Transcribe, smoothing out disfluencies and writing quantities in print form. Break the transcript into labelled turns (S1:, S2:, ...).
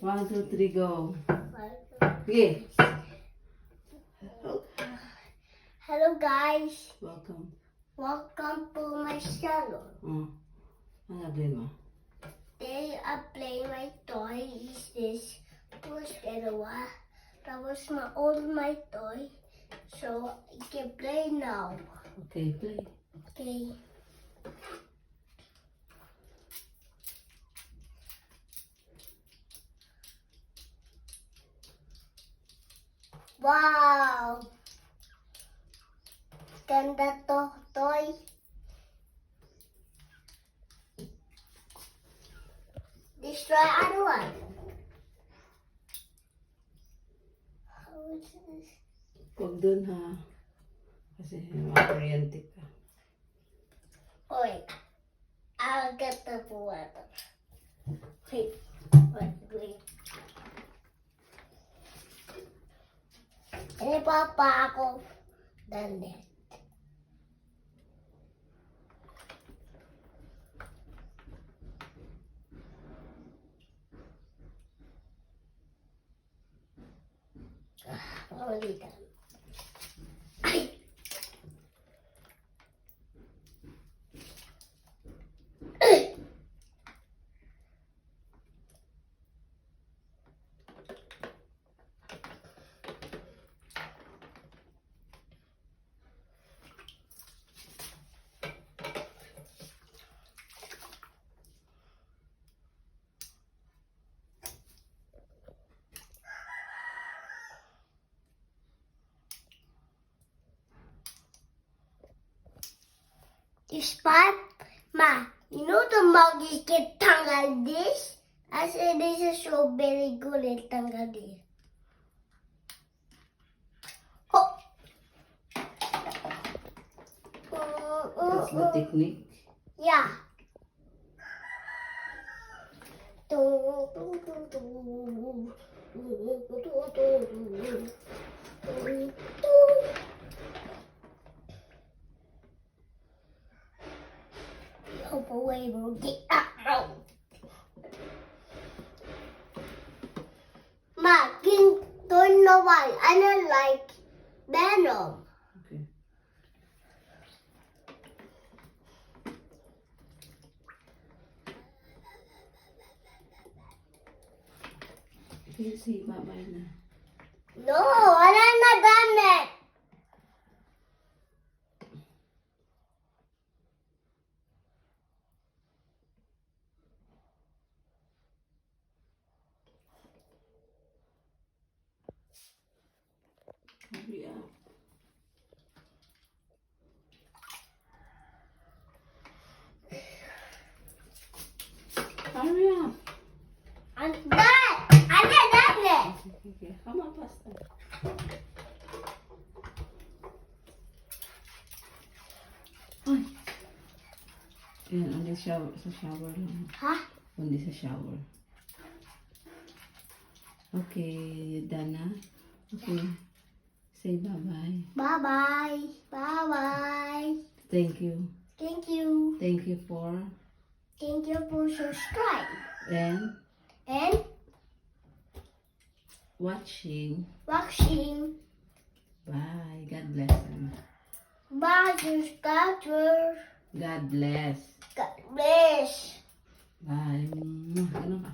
S1: 1, 2, 3, go. Okay.
S2: Hello guys,
S1: Welcome.
S2: welcome to my channel.
S1: Ano gagawin mo?
S2: Today I play my toy is this was dalawa. That was my toy. So I can play now.
S1: Okay, play.
S2: Okay. Wow! Ganda to toy. Destroy other one. How is this?
S1: Huwag dun ha. Kasi makakuryente ka.
S2: Wait. I'll get the water. Wait. Wait. Ini papa ako. Done it. Ulitan. Ay! This part, Ma, you know the mug is get tanggal this? I said this is so very good at tanggal this. Oh!
S1: That's the technique.
S2: Yeah. Hope away will get out. Ma, King don't know why. I don't like Venom.
S1: Okay. Okay, say bye-bye na.
S2: No, wala na damit.
S1: Hurry up. Hurry up.
S2: I'm done. I'm done.
S1: Okay. Come on, faster. Ay. Ayan, only shower, sa shower lang.
S2: Huh?
S1: Only sa shower. Okay, you done na? Okay. Say bye-bye.
S2: Bye-bye. Bye-bye.
S1: Thank you.
S2: Thank you.
S1: Thank you for
S2: Subscribe.
S1: and
S2: And
S1: watching.
S2: watching.
S1: Bye. God bless.
S2: Bye, subscribers.
S1: God bless.
S2: God bless.
S1: Bye. Ano ka?